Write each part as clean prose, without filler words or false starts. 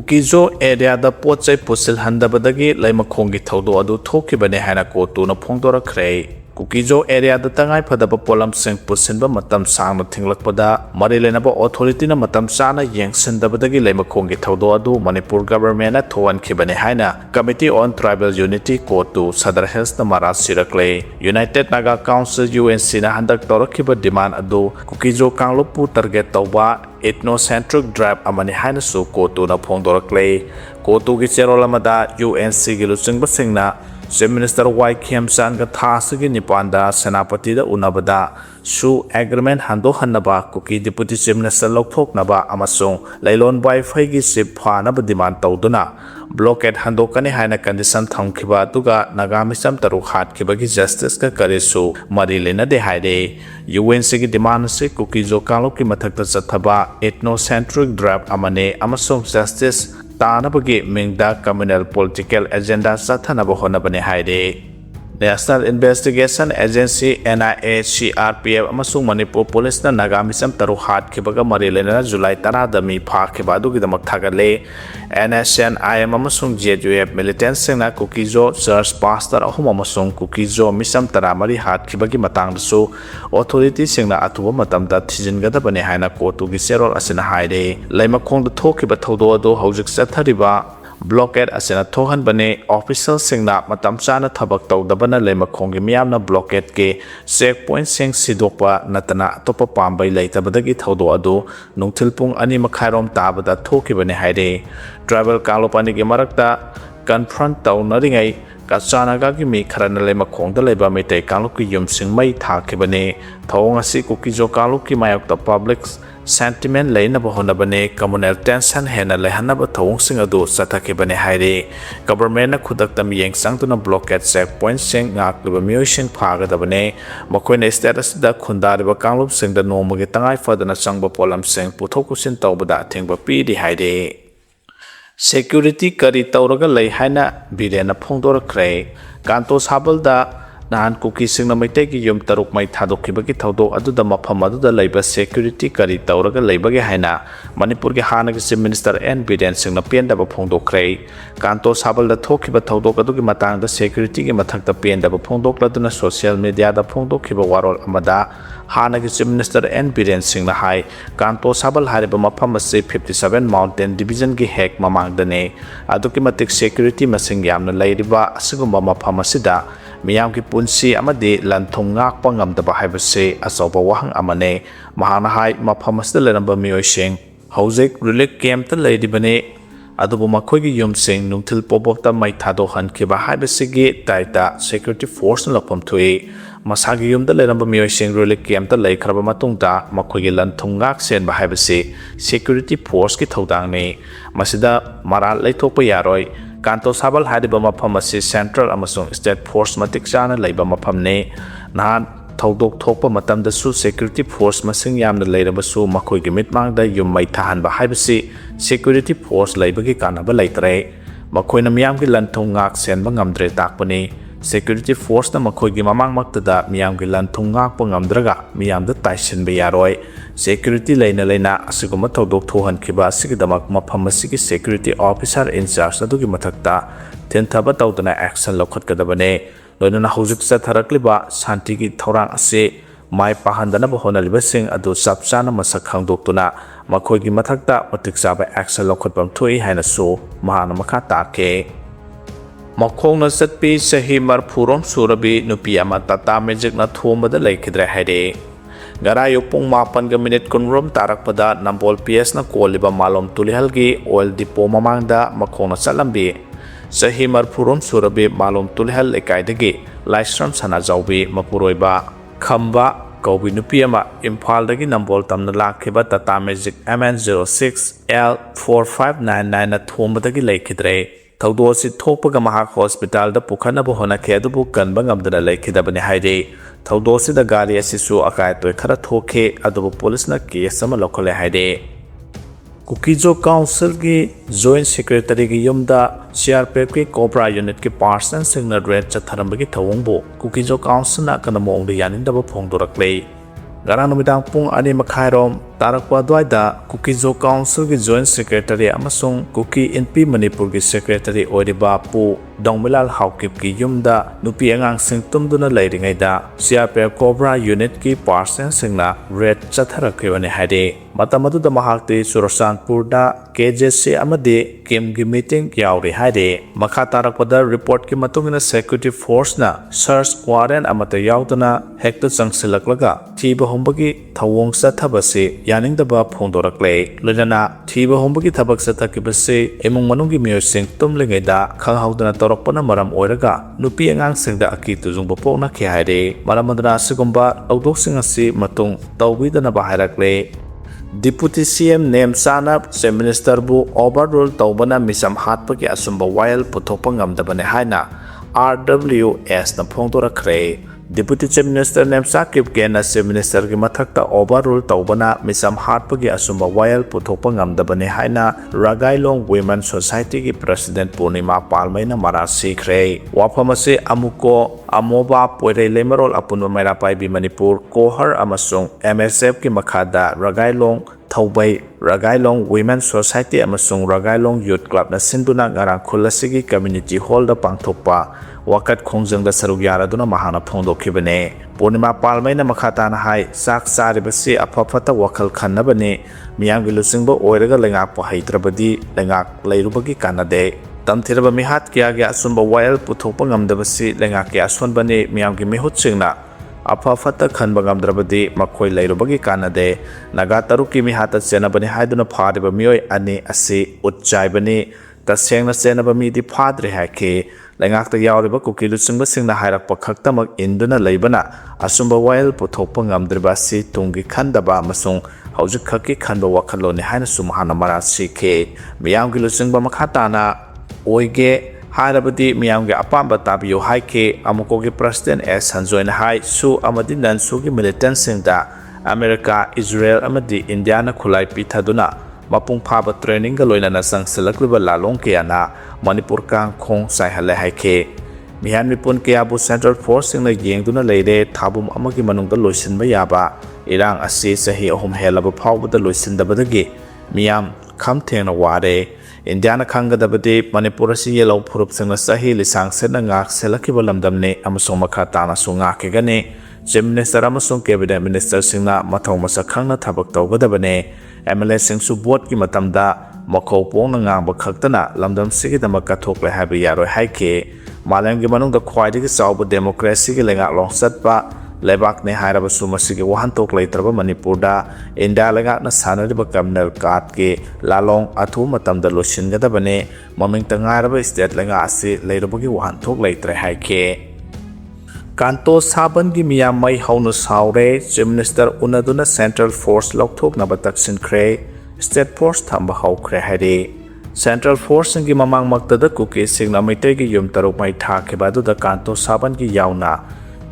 Kukijo area da pochai pusil handabadagi laimakhongi thaudo adu thokibane haina kotuna phongdorakhre. Kukijo area da tangai phadaba polam sing pusinba matam sangna thinglakpada marilenaba authority na matam sana yengsindabadagi laimakhongi thaudo adu Manipur government na thowankhibane haina Committee on Tribal Unity Kotu Sadar Hills na mara sirakle. United Naga Council UNC na handak torakhiba demand adu Kukijo kanglupu target tawba ethnocentric drive amani haina su kotu na phongdorakle. Kotu gi cherolamada UNC gi luchingba singna Chief Minister Y Khiam San ga thasigi nipanda senapati da unabada su agreement hando hanaba Kuki Deputy Chief Minister lokthoknaba amasung lailon wifi gi sip phanaba demand tawduna blockade handokani haina condition thamkhiba tuga nagamisam taru hatkibagi justice ka karisu marilena de haide UNC gi demand se Kuki jo kalok ki mathakta chathaba ethnocentric drive amane amasung justice Tanabagi Mingda communal political agenda Satanaba Honabane Haide. National Investigation Agency NIA CRPF Amasung Manipur Police na Nagamisam Taruhat Kibaga Marilena July Taradami Park Kibadu Gidamak Tagale NSNIM Amasung JUF militants na Kukijo Church Pastor Ahum Amasung Kukijo Misam Taramari Hat Kibagi Matang so authorities singna atuba matamda Tijingada Bane Haina Kotu Giserol Asina Haide Laimakong the Tokiba Todo Hojik Satariba blockade asena thohan bane official singna matam chana thabak tawdabana leimakhongi miyamna blockade ke checkpoint sing sidokpa natana topa pambai leitabadagi thodo adu nungthilpung ani makhairom tabada thokibane haide travel kalopani ge marakta confront tawnaringai Sire Naga mi kharana leimakhongda leiba metei kalukki yumsing mai thakibane thawng asi Kukijo kalukki mayokta public sentiment leina bahonabane communal tension hena lehanaba thawng sing adu sathakibane haire government na khudakta miyeng sangtuna blockade checkpoint sing ngakliba miyosing phagadabane makoina status da khundariba kanglup singda nomagi tangai fadana changba polam sing puthokusin tawbada thengba pidi haire security kari tauraga lei haina biren phongdorakhre kanto sabalda Nan Kuki sing na maitegi yum taruk mai thadokibagi thawdo aduda mafam aduda leiba security kari tauraga leibagi haina Manipur ge hana ge Chief Minister N Biren sing na pendaba phongdokhre kanto sabalda thokiba thawdo adugi matang da security ge mathakta pendaba phongdokladuna social media da phongdokhiba warol amada hana ge Chief Minister N Biren sing na hai kanto sabal hariba mafam ase 57 mountain division ge hek mamangdane aduki matik security masing yamna leiriba asigumba mafam asida Miyam ki punsi amadi lanthong ngakpa ngamdaba haibase asoba wahang amane mahana hai maphamasda leramba miyoising hojik relief camp ta leidibane adubu makhoigi yumsing nungthil popopta mai thado hankiba haibase ge taita security force na lapam thui masagi yumda leramba miyoising relief camp ta leikraba matungta makhoigi lanthong ngak sen ba haibase security force ki thodang ne masida maral leithokpa yaroi Kanto sabal hadiba mafam asi central amasung state force matik chana leiba mafam ne nahan thaudok thokpa matamda su security force masing yamna leiraba su makhoi gi mitmangda yum mai thahan ba haibasi security force leibagi kanaba leitre makhoina miyam gi lanthong ngak sen ba ngamdre takpani security force na makhoi gi mamang maktada miyam gi lanthong ngak pa ngamdraga miyam da taisin ba yaroi security leina asiguma thaudok thohan khiba asigidamak mafam asigi security officer in charge adugi mathakta tenthaba tawdana action lokhatkadabane loinana hojik chatharakliba shanti gi thorang ase mai pahandana bahonaliba sing adu sapchana masak khangdoktuna makhoi gi mathakta matik chaba action lokhatpam thui haina su mahana makha take Makhong na satpi sahi marphurom surabi nupi ama tata magic na thomada laikhidra haide Garayo pung mapan ga minute kunrom tarak pada nambol PS na koliba malom tulihalgi oil dipo mamangda makhong na salambi sahi marphurom surabi malom tulihal ekaidagi laistram sana jawbi mapuroiba khamba kaubi nupi ama imphal dagi nambol tamna lakhiba tata magic MN06 L4599 na thomadagi laikhidre Thaudo si thokpaga mahak hospital da pukhanaba hona khedubu kanba ngamdana laikhidabani haide Thaudo si da gari asisu akai toy khara thoke adubu police na case ama lokhole haide Kukijo Council ki Joint Secretary ki yumda CRPF ki Cobra unit ki person singna red chatharambagi thawongbo Kukijo Council na kana mongda yanindaba phongdorakle Garang numidang pung ani makhairom तारकपा द्वाइदा Kuki Zo council की joint secretary अमसुंग कुकी एनपी मणिपुर की secretary ओरिबा पु डोंगमिलाल हाउकिप की युमदा नुपी अंगांग सिंह तुमदुना लेरिंगैदा CRPF Cobra यूनिट की पार्सन सिंगना रेड चथरखिबने हाइदे मतम अदुदा महाक्ति सुरसानपुरदा KJC अमदे किम की मीटिंग यावरि हाइदे मखा तारकपदा रिपोर्ट की मतुंगिना सिक्योरिटी फोर्स ना सर्च वारेंट अमत यावदना हेक्ट चंगसिलकलगा थीब होंबगी थवोंग चथबसे यानिंगदबा फोंदोरकले लोइना थीब होंबगी थबक चथकिबसे एमुंग मनुंगी मियोसिंग तुमलिंगैदा खंगहाउदना तौरपना मरम ओइरगा नुपी अंगांग सिंगदा अकी तुजुंग बपोंगना खे हाइदे मरमदना सिगुंबा लौदोक्सिंग असि मतुंग तौबीदना बाहायरकले Deputy CM नेम साना चीफ मिनिस्टर बु ओवररूल तौबना मिसम हात्प की असुंब वायल पुथोप ngamdabane haina RWS na phongdorakre Deputy Chief Minister नेम साकिब केना चीफ मिनिस्टर की मथक्ता ओवररूल तौबना मिसम हात्प की असुंब वायल पुथोप ngamdabane haina Ragailong Women Society की प्रेसिडेंट पूर्णिमा पालमैना मरा सीखरे वाफम से अमुको अमोबा पोइरे लेमरोल अपुन मेरा पाइबी मणिपुर कोहर अमसुंग MSF की मखादा Ragailong थौबै Ragailong Women Society अमसुंग Ragailong Youth Club ना सिंधुना ngarang खुलसिगी कम्युनिटी हॉल दा पांगथोकपा वकत खोंजंगदा सरुक यारादुना महाना फोंदोखिबने पूर्णिमा पालमैना मखाताना हाय साक सारिबसे अफफता वखल खन्नबने मियांगी लुसिंगबो ओइरगा लेंगाक हैत्रबदी लेंगाक लैरुबगी कानदे तमथिरबा मिहात किया गया असुंबा वायल पुथोकपा ngamdabasi लेंगाक के असोनबने मियांगी मिहुतसिंगना अफफता खनबा ngamdrabadi मखोय लैरुबगी कानदे नागा तरुकी मिहात चेनबने हायदुना फारिबा मियोय अनि असि उच्चाइबने तसेंगना चेनबा मिदि फाद्रे हाके लेंगाक यावरिबा कुकी लुसिंगबा सिंगना हायरकपा खक्तमक इंदुना लैबना असुंबा वायल पुथोकपा ngamdrabasi tungi khandaba amasung हौजिक खकी खनबा वखलोने हायना सुमहाना मरा सीखे मियांगी लुसिंगबा मखाताना ओइगे हायरबदी मियांगी अपांबा ताबियो हाइके अमुकोगे प्रेसिडेंट एस हंजोइन हाय सु अमदि ननसुगी मिलिटेंट सिंगदा अमेरिका इजराइल अमदि इंडिया ना खुलाई पिथादुना मपुंग फाबा ट्रेनिंग गा लोइना संगसलकलिबा लालोंग केयाना मणिपुर कांग खोंग साइहले हाइके मिहान मिपुन केयाबु सेंट्रल फोर्स सिंगना येंगदुना लेरे थाबुम अमगी मनुंगदा लोइसिनबा याबा इरांग असि सही अहुम हेलबा फावबदा लोइसिनदबदगी मियाम खमथेंगना वारे इंडियाना खांगदबदे मणिपुर असि येलौ फुरुप सिंगना सही लिसांग सेना ngak selakibा लमदमने अमसोंग मखा ताना सुंगाकेगने चीफ मिनिस्टर अमसोंग कैबिनेट मिनिस्टर सिंगना मथौ मसक खंगना थबक तौगदबने MLA सिंगसु बोर्ड की मतमदा मखौ पोंगना ngang खक्तना लमदम सिगिदमक कथोकले हाबि यारोय हाइके मालमगी मनुंगदा ख्वाइदगी चावबा डेमोक्रेसी की लेंगा लोंगसतपा लेबाकने हायरबसु मसिगे वहानतोक लैत्रबा मणिपुरदा इंडिया लेंगाकना सानरिबा कम्युनल कार्ड के लालोंग अथु मतमदा लोसिनगदबने ममिंग तंगारबा स्टेट लेंगा असि लैरबगी वहानतोक लैत्रे हाइके कांतो साबन की मिया मई हौनु सावरे चीफ मिनिस्टर उनदुना सेंट्रल फोर्स लौथोकनबा तक्सिनख्रे स्टेट फोर्स थंबा हौख्रे हाइदे सेंट्रल फोर्स की ममांग मक्तदा कुकी सिंगना मैतै की युम तरुक मै थाखेबा अदुदा कांतो साबन की यावना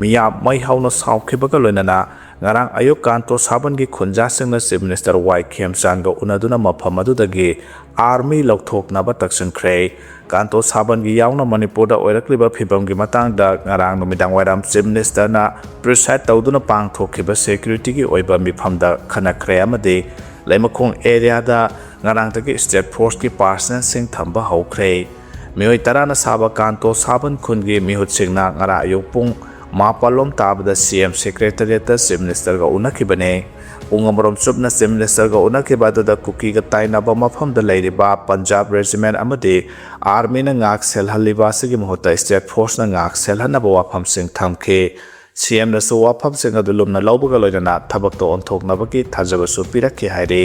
मिया मई हौनु सावखेबगा लोइनाना ngarang ayuk kanto saban gi khunja singna chief minister Y Khemchan go unaduna mafam adudagi army lokthoknaba taksinkhre kanto saban gi yauna manipur da oirakliba phibam gi matang da ngarang numidang wairam chief minister na preside tawduna pangthokhiba security gi oiba mifam da khanakhre amade leimakhong area da ngarang tagi state force ki personnel sing thamba haukhre mioi tarana saba kanto saban khungi mihut singna ngara ayuk pung मापालोम ताबदा CM secretariat chief minister का उनखिबने पुंगमरोम Subna chief minister का उनखिबादुदा cookie का ताइनाबा मफमदा लैरिबा Punjab regiment अमदे army ना ngak selhaliba sigi mohota state force na ngak selhanaba wafam sing thamke CM na so wafam sing adulum na lawbuga loina thabak to onthoknaba ki thajaba su pirakhi haire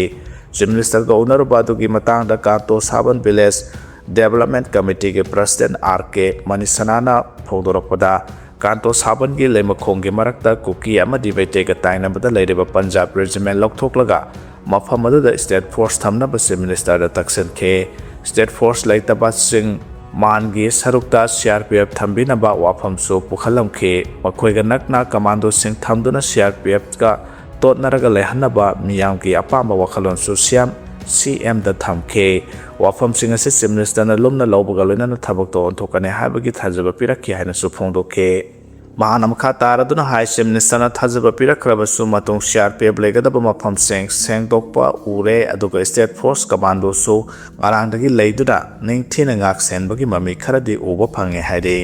chief minister का उनरबादु की matang da kanto saban village development committee के president RK Manisanana phogdorakpada कांतो साबन की लेमखोंग के मरक्ता कुकी अमदि बेटे का ताइनबदा लैरिबा पंजाब रेजिमेंट लौथोकलगा मफम अदुदा स्टेट फोर्स थमनबा चीफ मिनिस्टर तक्सनखे स्टेट फोर्स लैतबा सिंग मानगी सरुकता CRPF थंबिनबा वाफमसु पुखलमखे मखोइगा नकना कमांडो सिंग थमदुना CRPF का तोटनरगा लेहनबा मियांगी अपामा वखलोनसु CM दा थमखे वाफम सिंग असे चीफ मिनिस्टर ना लुमना लौबगा लोइना थबक तो ओंथोकने हाबगी थाजबा पिरखि हाइना सु फोंदोखे ꯃꯍꯥꯛꯅ ꯃꯈꯥ ꯇꯥꯔꯗꯨꯅ ꯍꯥꯏ ꯆꯤꯐ ꯃꯤꯅꯤꯁꯇꯔꯅ ꯊꯥꯖꯕ ꯄꯤꯔꯛꯈ꯭ꯔꯕꯁꯨ ꯃꯇꯨꯡ CRPF ꯂꯩꯒꯗꯕ ꯃꯐꯝꯁꯤꯡ ꯁꯦꯡꯗꯣꯛꯄ ꯎꯔꯦ ꯑꯗꯨꯒ ꯁ꯭ꯇꯦꯠ ꯐꯣꯔꯁ ꯀꯃꯥꯟꯗꯣꯁꯨ ꯉꯔꯥꯡꯗꯒꯤ ꯂꯩꯗꯨꯅ ꯅꯤꯡꯊꯤꯅ ꯉꯥꯛꯁꯦꯟꯕꯒꯤ ꯃꯃꯤ ꯈꯔꯗꯤ ꯎꯕ ꯐꯪꯉꯦ ꯍꯥꯏꯔꯤ꯫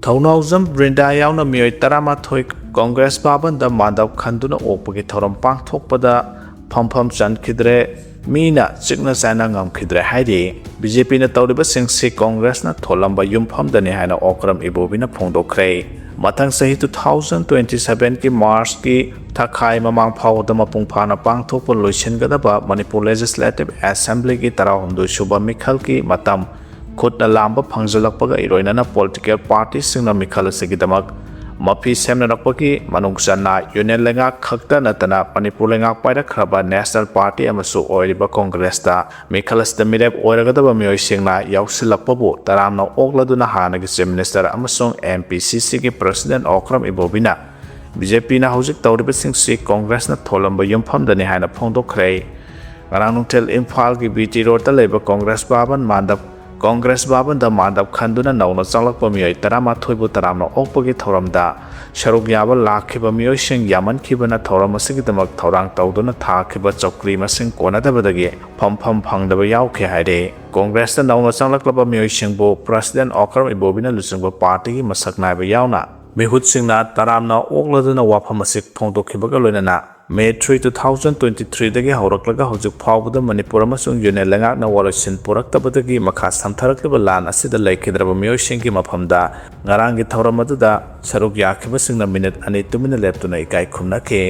ꯊꯧꯅꯥꯎꯖꯝ ꯕ꯭ꯔꯤꯟꯗꯥ ꯌꯥꯎꯅ ꯃꯤꯑꯣꯏ 12 ꯀꯣꯡꯒ꯭ꯔꯦꯁ ꯚꯥꯕꯟꯗ ꯃꯥꯟꯗꯞ ꯈꯟꯗꯨꯅ ꯑꯣꯛꯄꯒꯤ ꯊꯧꯔꯝ ꯄꯥꯡꯊꯣꯛꯄꯗ ꯐꯝꯐꯝ ꯆꯟꯈꯤꯗ꯭ꯔꯦ, ꯃꯤꯅ ꯆꯤꯛꯅ ꯆꯥꯏꯅ ꯉꯝꯈꯤꯗ꯭ꯔꯦ ꯍꯥꯏꯔꯤ꯫ BJPꯅ ꯇꯧꯔꯤꯕꯁꯤꯡꯁꯤ ꯀꯣꯡꯒ꯭ꯔꯦꯁꯅ ꯊꯣꯜꯂꯝꯕ ꯌꯨꯝꯐꯝꯗꯅꯤ ꯍꯥꯏꯅ ꯑꯣꯀ꯭ꯔꯝ ꯏꯕꯣꯕꯤꯅ ꯐꯣꯡꯗꯣꯛꯈ꯭ꯔꯦ꯫ ꯃꯊꯪ ꯆꯍꯤ 2027ꯒꯤ ꯃꯥꯔꯆꯀꯤ ꯊꯥꯈꯥꯏ ꯃꯃꯥꯡ ꯐꯥꯎꯕꯗ ꯃꯄꯨꯡ ꯐꯥꯅ ꯄꯥꯡꯊꯣꯛꯄ ꯂꯣꯏꯁꯤꯟꯒꯗꯕ ꯃꯅꯤꯄꯨꯔ ꯂꯦꯖꯤꯁꯂꯦꯇꯤꯚ ꯑꯦꯁꯦꯝꯕ꯭ꯂꯤꯒꯤ 19ꯁꯨꯕ ꯃꯤꯈꯜꯒꯤ ꯃꯇꯝ ꯈꯨꯠꯅ ꯂꯥꯝꯕ ꯐꯪꯖꯜꯂꯛꯄꯒ ꯏꯔꯣꯏꯅꯅ ꯄꯣꯂꯤꯇꯤꯀꯦꯜ ꯄꯥꯔꯇꯤꯁꯤꯡꯅ ꯃꯤꯈꯜ ꯑꯁꯤꯒꯤꯗꯃꯛ ꯃꯐꯤ ꯁꯦꯝꯅꯔꯛꯄꯒꯤ ꯃꯅꯨꯡ ꯆꯟꯅ ꯌꯨꯅꯤꯌꯟ ꯂꯩꯉꯥꯛ ꯈꯛꯇ ꯅꯠꯇꯅ ꯃꯅꯤꯄꯨꯔ ꯂꯩꯉꯥꯛ ꯄꯥꯏꯔꯛꯈ꯭ꯔꯕ ꯅꯦꯁꯅꯦꯜ ꯄꯥꯔꯇꯤ ꯑꯃꯁꯨ ꯑꯣꯏꯔꯤꯕ ꯀꯣꯡꯒ꯭ꯔꯦꯁꯇ ꯃꯤꯈꯜ ꯑꯁꯤꯗ ꯃꯤꯔꯦꯞ ꯑꯣꯏꯔꯒꯗꯕ ꯃꯤꯑꯣꯏꯁꯤꯡꯅ ꯌꯥꯎꯁꯤꯜꯂꯛꯄꯕꯨ ꯇꯔꯥꯝꯅ ꯑꯣꯛꯂꯗꯨꯅ ꯍꯥꯟꯅꯒꯤ ꯆꯤꯐ ꯃꯤꯅꯤꯁꯇꯔ ꯑꯃꯁꯨꯡ MPCCꯒꯤ ꯄ꯭ꯔꯁꯤꯗꯦꯟꯠ ꯑꯣꯀ꯭ꯔꯝ ꯏꯕꯣꯕꯤꯅ BJPꯅ ꯍꯧꯖꯤꯛ ꯇꯧꯔꯤꯕꯁꯤꯡꯁꯤ ꯀꯣꯡꯒ꯭ꯔꯦꯁꯅ ꯊꯣꯜꯂꯝꯕ ꯌꯨꯝꯐꯝꯗꯅꯤ ꯍꯥꯏꯅ ꯐꯣꯡꯗꯣꯛꯈ꯭ꯔꯦ꯫ ꯉꯔꯥꯡ ꯅꯨꯡꯊꯤꯜ ꯏꯝꯐꯥꯜꯒꯤ BT ꯔꯣꯗꯇ ꯂꯩꯕ ꯀꯣꯡꯒ꯭ꯔꯦꯁ ꯚꯥꯕꯟꯗ ꯃꯥꯟꯗꯞ ꯈꯟꯗꯨꯅ ꯅꯧꯅ ꯆꯪꯂꯛꯄ ꯃꯤꯑꯣꯏ 11ꯕꯨ ꯇꯔꯥꯝꯅ ꯑꯣꯛꯄꯒꯤ ꯊꯧꯔꯝꯗ ꯁꯔꯨꯛ ꯌꯥꯕ ꯂꯥꯛꯈꯤꯕ ꯃꯤꯑꯣꯏꯁꯤꯡ ꯌꯥꯝꯃꯟꯈꯤꯕꯅ ꯊꯧꯔꯝ ꯑꯁꯤꯒꯤꯗꯃꯛ ꯊꯧꯔꯥꯡ ꯇꯧꯗꯨꯅ ꯊꯥꯈꯤꯕ ꯆꯧꯀ꯭ꯔꯤ ꯃꯁꯤꯡ ꯀꯣꯟꯅꯗꯕꯗꯒꯤ ꯐꯝꯐꯝ ꯐꯪꯗꯕ ꯌꯥꯎꯈꯤ ꯍꯥꯏꯔꯤ꯫ ꯀꯣꯡꯒ꯭ꯔꯦꯁꯇ ꯅꯧꯅ ꯆꯪꯂꯛꯂꯕ ꯃꯤꯑꯣꯏꯁꯤꯡꯕꯨ ꯄ꯭ꯔꯁꯤꯗꯦꯟꯠ ꯑꯣꯀ꯭ꯔꯝ ꯏꯕꯣꯕꯤꯅ ꯂꯨꯆꯤꯡꯕ ꯄꯥꯔꯇꯤꯒꯤ ꯃꯁꯛ ꯅꯥꯏꯕ ꯌꯥꯎꯅ ꯃꯤꯍꯨꯠꯁꯤꯡꯅ ꯇꯔꯥꯝꯅ ꯑꯣꯛꯂꯗꯨꯅ ꯋꯥꯐꯝ ꯑꯁꯤ ꯐꯣꯡꯗꯣꯛꯈꯤꯕꯒ ꯂꯣꯏꯅꯅ May 3, 2023ꯗꯒꯤ ꯍꯧꯔꯛꯂꯒ ꯍꯧꯖꯤꯛ ꯐꯥꯎꯕꯗ ꯃꯅꯤꯄꯨꯔ ꯑꯃꯁꯨꯡ ꯌꯨꯅꯤꯌꯟ ꯂꯩꯉꯥꯛꯅ ꯋꯥꯔꯣꯏꯁꯤꯟ ꯄꯨꯔꯛꯇꯕꯗꯒꯤ ꯃꯈꯥ ꯁꯝꯊꯔꯛꯂꯤꯕ ꯂꯥꯟ ꯑꯁꯤꯗ ꯂꯩꯈꯤꯗ꯭ꯔꯕ ꯃꯤꯑꯣꯏꯁꯤꯡꯒꯤ ꯃꯐꯝꯗ ꯉꯔꯥꯡꯒꯤ ꯊꯧꯔꯝ ꯑꯗꯨꯗ ꯁꯔꯨꯛ ꯌꯥꯈꯤꯕꯁꯤꯡꯅ ꯃꯤꯅꯤꯠ 2 ꯇꯨꯃꯤꯟꯅ ꯂꯦꯞꯇꯨꯅ ꯏꯀꯥꯏ ꯈꯨꯝꯅꯈꯤ꯫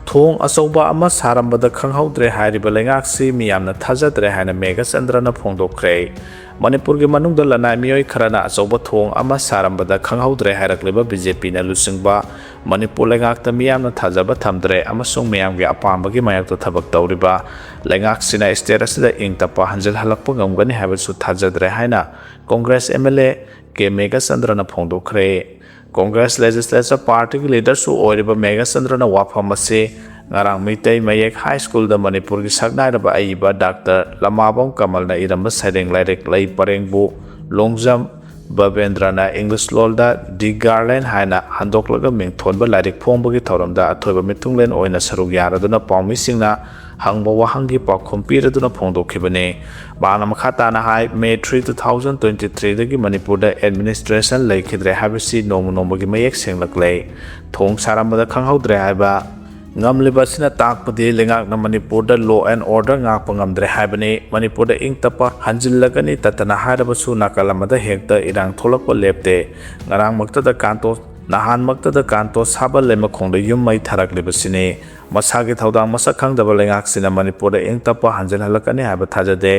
ꯊꯣꯡ ꯑꯆꯧꯕ ꯑꯃ ꯁꯥꯔꯝꯕꯗ ꯈꯪꯍꯧꯗ꯭ꯔꯦ ꯍꯥꯏꯔꯤꯕ ꯂꯩꯉꯥꯛꯁꯤ ꯃꯤꯌꯥꯝꯅ ꯊꯥꯖꯗ꯭ꯔꯦ ꯍꯥꯏꯅ ꯃꯦꯘꯆꯟꯗ꯭ꯔꯅ ꯐꯣꯡꯗꯣꯛꯈ꯭ꯔꯦ꯫ ꯃꯅꯤꯄꯨꯔꯒꯤ ꯃꯅꯨꯡꯗ ꯂꯅꯥꯏ ꯃꯤꯑꯣꯏ ꯈꯔꯅ ꯑꯆꯧꯕ ꯊꯣꯡ ꯑꯃ ꯁꯥꯔꯝꯕꯗ ꯈꯪꯍꯧꯗ꯭ꯔꯦ ꯍꯥꯏꯔꯛꯂꯤꯕ BJPꯅ ꯂꯨꯆꯤꯡꯕ ꯃꯅꯤꯄꯨꯔ ꯂꯩꯉꯥꯛꯇ ꯃꯤꯌꯥꯝꯅ ꯊꯥꯖꯕ ꯊꯝꯗ꯭ꯔꯦ ꯑꯃꯁꯨꯡ ꯃꯤꯌꯥꯝꯒꯤ ꯑꯄꯥꯝꯕꯒꯤ ꯃꯥꯌꯣꯛꯇ ꯊꯕꯛ ꯇꯧꯔꯤꯕ ꯂꯩꯉꯥꯛꯁꯤꯅ ꯁ꯭ꯇꯦꯠ ꯑꯁꯤꯗ ꯏꯪ ꯇꯞꯄ ꯍꯟꯖꯤꯜꯍꯜꯂꯛꯄ ꯉꯝꯒꯅꯤ ꯍꯥꯏꯕꯁꯨ ꯊꯥꯖꯗ꯭ꯔꯦ ꯍꯥꯏꯅ ꯀꯣꯡꯒ꯭ꯔꯦꯁ MLA ꯀꯦ ꯃꯦꯘꯆꯟꯗ꯭ꯔꯅ ꯐꯣꯡꯗꯣꯛꯈ꯭ꯔꯦ꯫ ꯀꯣꯡꯒ꯭ꯔꯦꯁ ꯂꯦꯖꯤꯁꯂꯦꯆꯔ ꯄꯥꯔꯇꯤꯒꯤ ꯂꯤꯗꯔꯁꯨ ꯑꯣꯏꯔꯤꯕ ꯃꯦꯘꯆꯟꯗ꯭ꯔꯅ ꯋꯥꯐꯝ ꯑꯁꯤ ꯉꯔꯥꯡ ꯃꯩꯇꯩ ꯃꯌꯦꯛ ꯍꯥꯏ ꯁ꯭ꯀꯨꯜꯗ ꯃꯅꯤꯄꯨꯔꯒꯤ ꯁꯛꯅꯥꯏꯔꯕ ꯑꯏꯕ ꯗꯥꯛꯇꯔ ꯂꯃꯥꯕꯝ ꯀꯃꯜꯅ ꯏꯔꯝꯕ ꯁꯩꯔꯦꯡ ꯂꯥꯏꯔꯤꯛ ꯂꯩ ꯄꯔꯦꯡꯕꯨ ꯂꯣꯡꯖꯝ ꯕꯕꯦꯟꯗ꯭ꯔꯅ ꯏꯪꯂꯤꯁ ꯂꯣꯜꯗ ꯗꯤ ꯒꯥꯔꯂꯦꯟ ꯍꯥꯏꯅ ꯍꯟꯗꯣꯛꯂꯒ ꯃꯤꯡꯊꯣꯟꯕ ꯂꯥꯏꯔꯤꯛ ꯐꯣꯡꯕꯒꯤ ꯊꯧꯔꯝꯗ ꯑꯊꯣꯏꯕ ꯃꯤꯊꯨꯡꯂꯦꯟ ꯑꯣꯏꯅ ꯁꯔꯨꯛ ꯌꯥꯔꯗꯨꯅ ꯄꯥꯎꯃꯤꯁꯤꯡꯅ ꯍꯪꯕ ꯋꯥꯍꯪꯒꯤ ꯄꯥꯎꯈꯨꯝ ꯄꯤꯔꯗꯨꯅ ꯐꯣꯡꯗꯣꯛꯈꯤꯕꯅꯤ꯫ ꯃꯍꯥꯛꯅ ꯃꯈꯥ ꯇꯥꯅ ꯍꯥꯏ May 3, 2023ꯗꯒꯤ ꯃꯅꯤꯄꯨꯔꯗ ꯑꯦꯗꯃꯤꯅꯤꯁꯇ꯭ꯔꯦꯁꯟ ꯂꯩꯈꯤꯗ꯭ꯔꯦ ꯍꯥꯏꯕꯁꯤ ꯅꯣꯡꯃ ꯅꯣꯡꯃꯒꯤ ꯃꯌꯦꯛ ꯁꯦꯡꯂꯛꯂꯦ꯫ ꯊꯣꯡ ꯁꯥꯔꯝꯕꯗ ꯈꯪꯍꯧꯗ꯭ꯔꯦ ꯍꯥꯏꯕ ꯉꯝꯂꯤꯕ ꯑꯁꯤꯅ ꯇꯥꯛꯄꯗꯤ ꯂꯩꯉꯥꯛꯅ ꯃꯅꯤꯄꯨꯔꯗ ꯂꯣ ꯑꯦꯟ ꯑꯣꯔꯗꯔ ꯉꯥꯛꯄ ꯉꯝꯗ꯭ꯔꯦ ꯍꯥꯏꯕꯅꯤ꯫ ꯃꯅꯤꯄꯨꯔꯗ ꯏꯪ ꯇꯞꯄ ꯍꯟꯖꯤꯜꯂꯒꯅꯤ ꯇꯠꯇꯅ ꯍꯥꯏꯔꯕꯁꯨ ꯅꯥꯀꯜ ꯑꯃꯗ ꯍꯦꯛꯇ ꯏꯔꯥꯡ ꯊꯣꯛꯂꯛꯄ ꯂꯦꯞꯇꯦ꯫ ꯅꯍꯥꯟꯃꯛꯇꯗ ꯀꯥꯟꯇꯣ ꯁꯥꯕ ꯂꯩꯃꯈꯣꯡꯗ ꯌꯨꯝ ꯃꯩ ꯊꯥꯔꯛꯂꯤꯕꯁꯤꯅꯤ꯫ ꯃꯁꯥꯒꯤ ꯊꯧꯗꯥꯡ ꯃꯁꯛ ꯈꯪꯗꯕ ꯂꯩꯉꯥꯛꯁꯤꯅ ꯃꯅꯤꯄꯨꯔꯗ ꯏꯪ ꯇꯞꯄ ꯍꯟꯖꯤꯜꯍꯜꯂꯛꯀꯅꯤ ꯍꯥꯏꯕ ꯊꯥꯖꯗꯦ꯫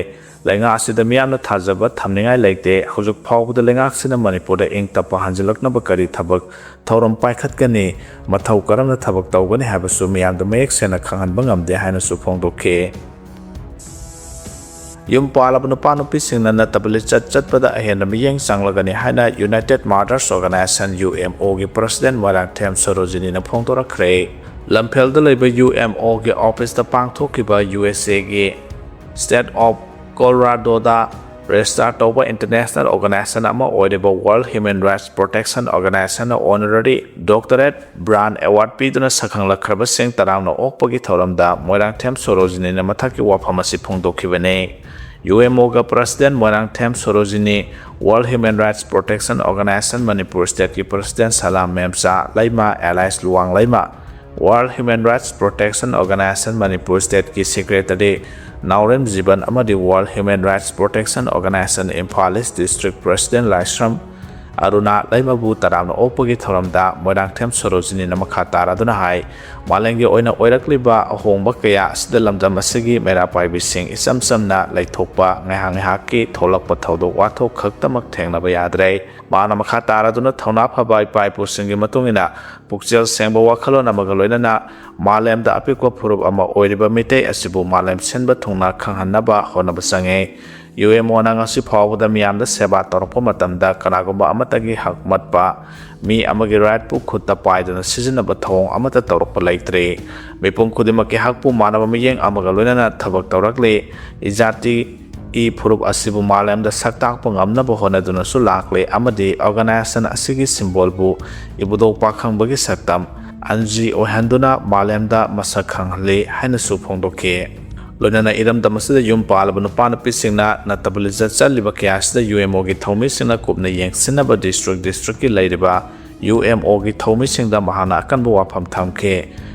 ꯂꯩꯉꯥꯛ ꯑꯁꯤꯗ ꯃꯤꯌꯥꯝꯅ ꯊꯥꯖꯕ ꯊꯝꯅꯤꯡꯉꯥꯏ ꯂꯩꯇꯦ꯫ ꯍꯧꯖꯤꯛ ꯐꯥꯎꯕꯗ ꯂꯩꯉꯥꯛꯁꯤꯅ ꯃꯅꯤꯄꯨꯔꯗ ꯏꯪ ꯇꯞꯄ ꯍꯟꯖꯤꯜꯂꯛꯅꯕ ꯀꯔꯤ ꯊꯕꯛ ꯊꯧꯔꯝ ꯄꯥꯏꯈꯠꯀꯅꯤ, ꯃꯊꯧ ꯀꯔꯝꯅ ꯊꯕꯛ ꯇꯧꯒꯅꯤ ꯍꯥꯏꯕꯁꯨ ꯃꯤꯌꯥꯝꯗ ꯃꯌꯦꯛ ꯁꯦꯡꯅ ꯈꯪꯍꯟꯕ ꯉꯝꯗꯦ ꯍꯥꯏꯅꯁꯨ ꯐꯣꯡꯗꯣꯛꯈꯤ꯫ ꯌꯨꯝ ꯄꯥꯜꯂꯕ ꯅꯨꯄꯥ ꯅꯨꯄꯤꯁꯤꯡꯅ ꯅꯠꯇꯕ ꯂꯤꯆꯠ ꯆꯠꯄꯗ ꯑꯍꯦꯟꯕ ꯃꯤꯠꯌꯦꯡ ꯆꯪꯂꯒꯅꯤ ꯍꯥꯏꯅ ꯌꯨꯅꯥꯏꯇꯦꯗ ꯃꯥꯗꯔꯁ ꯑꯣꯔꯒꯅꯥꯏꯖꯦꯁꯟ UMOꯒꯤ ꯄ꯭ꯔꯁꯤꯗꯦꯟꯠ ꯃꯣꯏꯔꯥꯡꯊꯦꯝ ꯁꯣꯔꯣꯖꯤꯅꯤꯅ ꯐꯣꯡꯗꯣꯔꯛꯈ꯭ꯔꯦ꯫ ꯂꯝꯐꯦꯜꯗ ꯂꯩꯕ UMOꯒꯤ ꯑꯣꯐꯤꯁꯇ ꯄꯥꯡꯊꯣꯛꯈꯤꯕ USAꯒꯤ ꯁ꯭ꯇꯦꯠ ꯑꯣꯐ ꯀꯣꯂꯣꯔꯥꯗꯣꯗ ꯔꯦꯖꯤꯁꯇꯥꯔ ꯇꯧꯕ ꯏꯟꯇꯔꯅꯦꯁꯅꯦꯜ ꯑꯣꯔꯒꯅꯥꯏꯖꯦꯁꯟ ꯑꯃ ꯑꯣꯏꯔꯤꯕ ꯋꯥꯔꯜꯗ ꯍ꯭ꯌꯨꯃꯦꯟ ꯔꯥꯏꯠꯁ ꯄ꯭ꯔꯣꯇꯦꯛꯁꯟ ꯑꯣꯔꯒꯅꯥꯏꯖꯦꯁꯟꯅ ꯑꯣꯅꯔꯔꯤ ꯗꯣꯛꯇꯔꯦꯠ ꯕ꯭ꯔꯥꯟ ꯑꯦꯋꯥꯔꯗ ꯄꯤꯗꯨꯅ ꯁꯛꯈꯪꯂꯛꯈ꯭ꯔꯕꯁꯤꯡ ꯇꯔꯥꯝꯅ ꯑꯣꯛꯄꯒꯤ ꯊꯧꯔꯝꯗ ꯃꯣꯏꯔꯥꯡꯊꯦꯝ ꯁꯣꯔꯣꯖꯤꯅꯤꯅ ꯃꯊꯛꯀꯤ ꯋꯥꯐꯝ ꯑꯁꯤ ꯐꯣꯡꯗꯣꯛꯈꯤꯕꯅꯤ꯫ UMOꯒ president Moirangthem Sorojini, world human rights protection organisation Manipur ꯁ꯭ꯇꯦꯠꯀꯤ president Salam Memcha Leima Alice Luwang Leima, world human rights protection organisation Manipur ꯁ꯭ꯇꯦꯠꯀꯤ ꯁꯦꯀ꯭ꯔꯦꯇꯔꯤ ꯅꯥꯎꯔꯦꯝ ꯖꯤꯕꯟ ꯑꯃꯗꯤ world human rights protection organisation Imphal east district president Laishram Aruna ꯂꯩꯃꯕꯨ ꯇꯔꯥꯝꯅ ꯑꯣꯛꯄꯒꯤ ꯊꯧꯔꯝꯗ ꯃꯣꯏꯔꯥꯡꯊꯦꯝ ꯁꯣꯔꯣꯖꯤꯅꯤꯅ ꯃꯈꯥ ꯇꯥꯔꯗꯨꯅ ꯍꯥꯏ ꯃꯥꯂꯦꯝꯒꯤ ꯑꯣꯏꯅ ꯑꯣꯏꯔꯛꯂꯤꯕ ꯑꯍꯣꯡꯕ ꯀꯌꯥ ꯑꯁꯤꯗ ꯂꯝꯗꯝ ꯑꯁꯤꯒꯤ ꯃꯩꯔꯥ ꯄꯥꯏꯕꯤꯁꯤꯡ ꯏꯆꯝ ꯆꯝꯅ ꯂꯩꯊꯣꯛꯄ ꯉꯥꯏꯍꯥꯛꯀꯤ ꯊꯣꯛꯂꯛꯄ ꯊꯧꯗꯣꯛ ꯋꯥꯊꯣꯛ ꯈꯛꯇꯃꯛ ꯊꯦꯡꯅꯕ ꯌꯥꯗ꯭ꯔꯦ꯫ ꯃꯥꯅ ꯃꯈꯥ ꯇꯥꯔꯗꯨꯅ ꯊꯧꯅꯥ ꯐꯕ ꯏꯄꯥ ꯏꯄꯨꯁꯤꯡꯒꯤ ꯃꯇꯨꯡꯏꯟꯅ ꯄꯨꯛꯆꯦꯜ ꯁꯦꯡꯕ ꯋꯥꯈꯜꯂꯣꯟ ꯑꯃꯒ ꯂꯣꯏꯅꯅ ꯑꯃ ꯑꯄꯤꯛꯄ ꯐꯨꯔꯨꯞ ꯑꯃ ꯑꯣꯏꯔꯤꯕ ꯃꯤꯇꯩ ꯑꯁꯤꯕꯨ ꯃꯥꯂꯦꯝ ꯁꯤꯟꯕ ꯊꯨꯡꯅ ꯈꯪꯍꯟꯅꯕ ꯍꯣꯠꯅꯕ ꯆꯪꯉꯤ꯫ UMOꯅ ꯉꯁꯤ ꯐꯥꯎꯕꯗ ꯃꯤꯌꯥꯝꯗ ꯁꯦꯕꯥ ꯇꯧꯔꯛꯄ ꯃꯇꯝꯗ ꯀꯅꯥꯒꯨꯝꯕ ꯑꯃꯠꯇꯒꯤ ꯍꯛ ꯃꯠꯄ, ꯃꯤ ꯑꯃꯒꯤ ꯔꯥꯏꯠꯄꯨ ꯈꯨꯠꯇ ꯄꯥꯏꯗꯨꯅ ꯁꯤꯖꯤꯟꯅꯕ ꯊꯧꯑꯣꯡ ꯑꯃꯠꯇ ꯇꯧꯔꯛꯄ ꯂꯩꯇ꯭ꯔꯤ꯫ ꯃꯤꯄꯨꯝ ꯈꯨꯗꯤꯡꯃꯛꯀꯤ ꯍꯛꯄꯨ ꯃꯥꯟꯅꯕ ꯃꯤꯠꯌꯦꯡ ꯑꯃꯒ ꯂꯣꯏꯅꯅ ꯊꯕꯛ ꯇꯧꯔꯛꯂꯤ꯫ ꯐꯨꯔꯨꯞ ꯑꯁꯤꯕꯨ ꯃꯥꯂꯦꯝꯗ ꯁꯛꯇꯥꯛꯄ ꯉꯝꯅꯕ ꯍꯣꯠꯅꯗꯨꯅꯁꯨ ꯂꯥꯛꯂꯦ ꯑꯃꯗꯤ ꯑꯣꯔꯒꯅꯥꯏꯖꯦꯁꯟ ꯑꯁꯤꯒꯤ ꯁꯤꯝꯕꯣꯜꯕꯨ ꯏꯕꯨꯗꯧ ꯄꯥꯈꯪꯕꯒꯤ ꯁꯛꯇꯝ ꯑꯟꯖꯤ ꯑꯣꯏꯍꯟꯗꯨꯅ ꯃꯥꯂꯦꯝꯗ ꯃꯁꯛ ꯈꯪꯍꯜꯂꯤ ꯍꯥꯏꯅꯁꯨ ꯐꯣꯡꯗꯣꯛꯈꯤ꯫ ꯂꯣꯏꯅꯅ ꯏꯔꯝꯗꯝ ꯑꯁꯤꯗ ꯌꯨꯝ ꯄꯥꯜꯂꯕ ꯅꯨꯄꯥ ꯅꯨꯄꯤꯁꯤꯡꯅ ꯅꯠꯇꯕ ꯂꯤꯆꯠ ꯆꯠꯂꯤꯕ ꯀꯌꯥ ꯑꯁꯤꯗ UMOꯒꯤ ꯊꯧꯃꯤꯁꯤꯡꯅ ꯀꯨꯞꯅ ꯌꯦꯡꯁꯤꯟꯅꯕ ꯗꯤꯁꯇ꯭ꯔꯤꯛꯀꯤ ꯂꯩꯔꯤꯕ UMOꯒꯤ ꯊꯧꯃꯤꯁꯤꯡꯗ ꯃꯍꯥꯛꯅ ꯑꯀꯟꯕ ꯋꯥꯐꯝ ꯊꯝꯈꯤ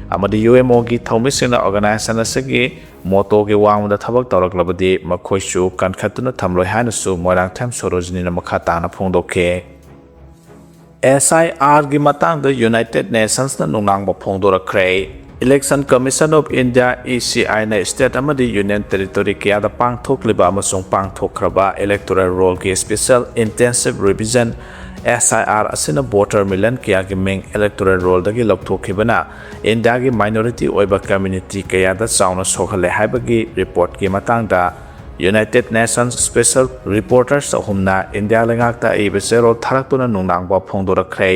ꯑꯃꯗꯤ UMOꯒꯤ ꯊꯧꯃꯤꯁꯤꯡꯅ ꯑꯣꯔꯒꯅꯥꯏꯖꯦꯁꯟ ꯑꯁꯤꯒꯤ ꯃꯣꯇꯣꯒꯤ ꯋꯥꯡꯃꯗ ꯊꯕꯛ ꯇꯧꯔꯛꯂꯕꯗꯤ ꯃꯈꯣꯏꯁꯨ ꯀꯟꯈꯠꯇꯨꯅ ꯊꯝꯂꯣꯏ ꯍꯥꯏꯅꯁꯨ ꯃꯣꯏꯔꯥꯡꯊꯦꯝ ꯁꯣꯔꯣꯖꯤꯅꯤꯅ ꯃꯈꯥ ꯇꯥꯅ ꯐꯣꯡꯗꯣꯛꯈꯤ꯫ SIRꯒꯤ ꯃꯇꯥꯡꯗ ꯌꯨꯅꯥꯏꯇꯦꯗ ꯅꯦꯁꯟꯁꯅ ꯅꯨꯡꯅꯥꯡꯕ ꯐꯣꯡꯗꯣꯔꯛꯈ꯭ꯔꯦ꯫ ꯏꯂꯦꯛꯁꯟ ꯀꯃꯤꯁꯟ ꯑꯣꯐ ꯏꯟꯗꯤꯌꯥ ECIꯅ ꯁ꯭ꯇꯦꯠ ꯑꯃꯗꯤ ꯌꯨꯅꯤꯌꯟ ꯇꯦꯔꯤꯇꯣꯔꯤ ꯀꯌꯥꯗ ꯄꯥꯡꯊꯣꯛꯂꯤꯕ ꯑꯃꯁꯨꯡ ꯄꯥꯡꯊꯣꯛꯈ꯭ꯔꯕ ꯏꯂꯦꯛꯇꯣꯔꯦꯜ ꯔꯣꯜꯒꯤ ꯁ꯭ꯄꯦꯁꯤꯑꯦꯜ ꯏꯟꯇꯦꯟꯁꯤꯚ ꯔꯤꯚꯤꯖꯟ SIR ꯑꯁꯤꯅ ꯚꯣꯇꯔ ꯃꯤꯂꯤꯌꯟ ꯀꯌꯥꯒꯤ ꯃꯤꯡ ꯏꯂꯦꯛꯇꯣꯔꯦꯜ ꯔꯣꯜꯗꯒꯤ ꯂꯧꯊꯣꯛꯈꯤꯕꯅ ꯏꯟꯗꯤꯌꯥꯒꯤ ꯃꯥꯏꯅꯣꯔꯤꯇꯤ ꯑꯣꯏꯕ ꯀꯝꯃ꯭ꯌꯨꯅꯤꯇꯤ ꯀꯌꯥꯗ ꯆꯥꯎꯅ ꯁꯣꯛꯍꯜꯂꯦ ꯍꯥꯏꯕꯒꯤ ꯔꯤꯄꯣꯔꯠꯀꯤ ꯃꯇꯥꯡꯗ ꯌꯨꯅꯥꯏꯇꯦꯗ ꯅꯦꯁꯟꯁ ꯁ꯭ꯄꯦꯁꯤꯑꯦꯜ ꯔꯤꯄꯣꯔꯇꯔꯁ ꯑꯍꯨꯝꯅ ꯏꯟꯗꯤꯌꯥ ꯂꯩꯉꯥꯛꯇ ꯑꯏꯕ ꯆꯦꯔꯣꯜ ꯊꯥꯔꯛꯇꯨꯅ ꯅꯨꯡꯅꯥꯡꯕ ꯐꯣꯡꯗꯣꯔꯛꯈ꯭ꯔꯦ꯫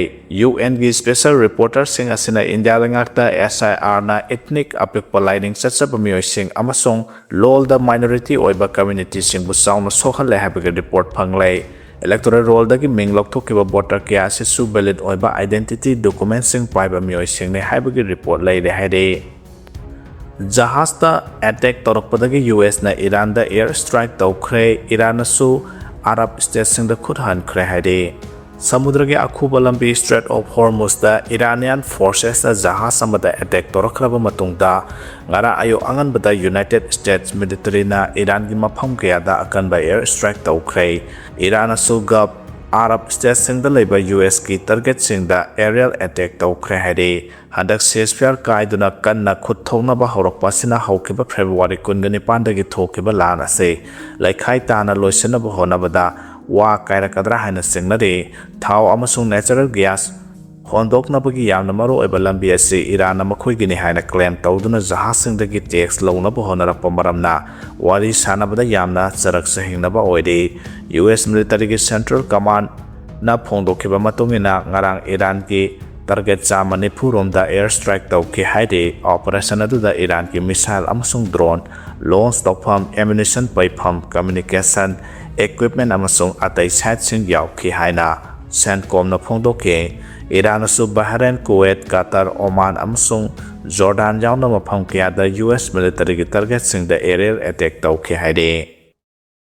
UNꯒꯤ ꯁ꯭ꯄꯦꯁꯤꯑꯦꯜ ꯔꯤꯄꯣꯔꯇꯔꯁꯤꯡ ꯑꯁꯤꯅ ꯏꯟꯗꯤꯌꯥ ꯂꯩꯉꯥꯛꯇ SIRꯅ ꯏꯊꯅꯤꯛ ꯑꯄꯤꯛꯄ ꯂꯥꯏꯅꯤꯡ ꯆꯠꯆꯕ ꯃꯤꯑꯣꯏꯁꯤꯡ ꯑꯃꯁꯨꯡ ꯂꯣꯜꯗ ꯃꯥꯏꯅꯣꯔꯤꯇꯤ ꯑꯣꯏꯕ ꯀꯝꯃ꯭ꯌꯨꯅꯤꯇꯤꯁꯤꯡꯕꯨ ꯆꯥꯎꯅ ꯁꯣꯛꯍꯜꯂꯦ ꯍꯥꯏꯕꯒꯤ ꯔꯤꯄꯣꯔꯠ ꯐꯪꯂꯦ꯫ ꯏꯂꯦꯛꯇꯣꯔꯦꯜ ꯔꯣꯜꯗꯒꯤ ꯃꯤꯡ ꯂꯧꯊꯣꯛꯈꯤꯕ ꯚꯣꯇꯔ ꯀꯌꯥ ꯑꯁꯤꯁꯨ ꯚꯦꯂꯤꯗ ꯑꯣꯏꯕ ꯑꯥꯏꯗꯦꯟꯇꯤꯇꯤ ꯗꯣꯀꯨꯃꯦꯟꯠꯁꯤꯡ ꯄꯥꯏꯕ ꯃꯤꯑꯣꯏꯁꯤꯡꯅꯤ ꯍꯥꯏꯕꯒꯤ ꯔꯤꯄꯣꯔꯠ ꯂꯩꯔꯦ ꯍꯥꯏꯔꯤ꯫ ꯖꯍꯥꯖꯇ ꯑꯦꯇꯦꯛ ꯇꯧꯔꯛꯄꯗꯒꯤ USꯅ ꯏꯔꯥꯟꯗ ꯑꯦꯌꯔ ꯁ꯭ꯇ꯭ꯔꯥꯏꯛ ꯇꯧꯈ꯭ꯔꯦ, ꯏꯔꯥꯟꯅꯁꯨ ꯑꯔꯕ ꯁ꯭ꯇꯦꯠꯁꯤꯡꯗ ꯈꯨꯠ ꯍꯟꯈ꯭ꯔꯦ ꯍꯥꯏꯔꯤ꯫ ꯁꯃꯨꯗ꯭ꯔꯒꯤ ꯑꯈꯨꯕ ꯂꯝꯕꯤ ꯁ꯭ꯇ꯭ꯔꯦꯠ ꯑꯣꯐ ꯍꯣꯔꯃꯨꯖꯗ ꯏꯔꯥꯅꯤꯌꯥꯟ ꯐꯣꯔꯁꯦꯁꯅ ꯖꯍꯥꯖ ꯑꯃꯗ ꯑꯦꯇꯦꯛ ꯇꯧꯔꯛꯈ꯭ꯔꯕ ꯃꯇꯨꯡꯗ ꯉꯔꯥꯡ ꯑꯌꯨꯛ ꯑꯉꯟꯕꯗ ꯌꯨꯅꯥꯏꯇꯦꯗ ꯁ꯭ꯇꯦꯠꯁ ꯃꯤꯂꯤꯇꯔꯤꯅ ꯏꯔꯥꯟꯒꯤ ꯃꯐꯝ ꯀꯌꯥꯗ ꯑꯀꯟꯕ ꯑꯦꯌꯔ ꯁ꯭ꯇ꯭ꯔꯥꯏꯛ ꯇꯧꯈ꯭ꯔꯦ꯫ ꯏꯔꯥꯟꯅꯁꯨ ꯒꯜꯐ ꯑꯔꯕ ꯁ꯭ꯇꯦꯠꯁꯤꯡꯗ ꯂꯩꯕ USꯀꯤ ꯇꯥꯔꯒꯦꯠꯁꯤꯡꯗ ꯑꯦꯔꯤꯌꯦꯜ ꯑꯦꯇꯦꯛ ꯇꯧꯈ꯭ꯔꯦ ꯍꯥꯏꯔꯤ꯫ ꯍꯟꯗꯛ ꯁꯤꯖꯐꯤꯌꯔ ꯀꯥꯏꯗꯨꯅ ꯀꯟꯅ ꯈꯨꯠ ꯊꯧꯅꯕ ꯍꯧꯔꯛꯄ ꯑꯁꯤꯅ ꯍꯧꯈꯤꯕ ꯐꯦꯕ꯭ꯔꯨꯋꯥꯔꯤ 29ꯗꯒꯤ ꯊꯣꯛꯈꯤꯕ ꯂꯥꯟ ꯑꯁꯤ ꯂꯩꯈꯥꯏ ꯇꯥꯅ ꯂꯣꯏꯁꯤꯟꯅꯕ ꯍꯣꯠꯅꯕꯗ ꯋꯥ ꯀꯥꯏꯔꯛꯀꯗ꯭ꯔꯥ ꯍꯥꯏꯅ ꯆꯤꯡꯅꯔꯤ꯫ ꯊꯥꯎ ꯑꯃꯁꯨꯡ ꯅꯦꯆꯔꯦꯜ ꯒ꯭ꯌꯥꯁ ꯍꯣꯟꯗꯣꯛꯅꯕꯒꯤ ꯌꯥꯝꯅ ꯃꯔꯨꯑꯣꯏꯕ ꯂꯝꯕꯤ ꯑꯁꯤ ꯏꯔꯥꯟꯅ ꯃꯈꯣꯏꯒꯤꯅꯤ ꯍꯥꯏꯅ ꯀ꯭ꯂꯦꯝ ꯇꯧꯗꯨꯅ ꯖꯍꯥꯖꯁꯤꯡꯗꯒꯤ ꯇꯦꯛꯁ ꯂꯧꯅꯕ ꯍꯣꯠꯅꯔꯛꯄ ꯃꯔꯝꯅ ꯋꯥꯔꯤ ꯁꯥꯅꯕꯗ ꯌꯥꯝꯅ ꯆꯔꯛ ꯆꯍꯤꯡꯅꯕ ꯑꯣꯏꯔꯤ꯫ US ꯃꯤꯂꯤꯇꯔꯤꯒꯤ ꯁꯦꯟꯇ꯭ꯔꯦꯜ ꯀꯃꯥꯟꯗꯅ ꯐꯣꯡꯗꯣꯛꯈꯤꯕ ꯃꯇꯨꯡꯏꯟꯅ ꯉꯔꯥꯡ ꯏꯔꯥꯟꯒꯤ ꯇꯥꯔꯒꯦꯠ 100 ꯔꯣꯝꯗ ꯑꯦꯌꯔ ꯁ꯭ꯇ꯭ꯔꯥꯏꯛ ꯇꯧꯈꯤ ꯍꯥꯏꯔꯤ꯫ ꯑꯣꯄꯔꯦꯁꯟ ꯑꯗꯨꯗ ꯏꯔꯥꯟꯒꯤ ꯃꯤꯁꯥꯏꯜ ꯑꯃꯁꯨꯡ ꯗ꯭ꯔꯣꯟ ꯂꯣꯟꯆ ꯇꯧꯐꯝ, ꯑꯦꯃꯨꯅꯤꯁꯟ ꯄꯩꯐꯝ, ꯀꯝꯃ꯭ꯌꯨꯅꯤꯀꯦꯁꯟ ꯏꯀ꯭ꯋꯤꯞꯃꯦꯟꯠ ꯑꯃꯁꯨꯡ ꯑꯇꯩ ꯁꯥꯏꯠꯁꯤꯡ ꯌꯥꯎꯈꯤ ꯍꯥꯏꯅ ꯁꯦꯟꯀꯣꯝꯅ ꯐꯣꯡꯗꯣꯛꯈꯤ꯫ ꯏꯔꯥꯟꯅꯁꯨ ꯕꯍꯔꯦꯟ, ꯀꯨꯋꯦꯠ, ꯀꯇꯔ, ꯑꯣꯃꯥꯟ ꯑꯃꯁꯨꯡ ꯖꯣꯔꯗꯥꯟ ꯌꯥꯎꯅ ꯃꯐꯝ ꯀꯌꯥꯗ US ꯃꯤꯂꯤꯇꯔꯤꯒꯤ ꯇꯥꯔꯒꯦꯠꯁꯤꯡꯗ ꯑꯦꯔꯤꯌꯦꯜ ꯑꯦꯇꯦꯛ ꯇꯧꯈꯤ ꯍꯥꯏꯔꯤ꯫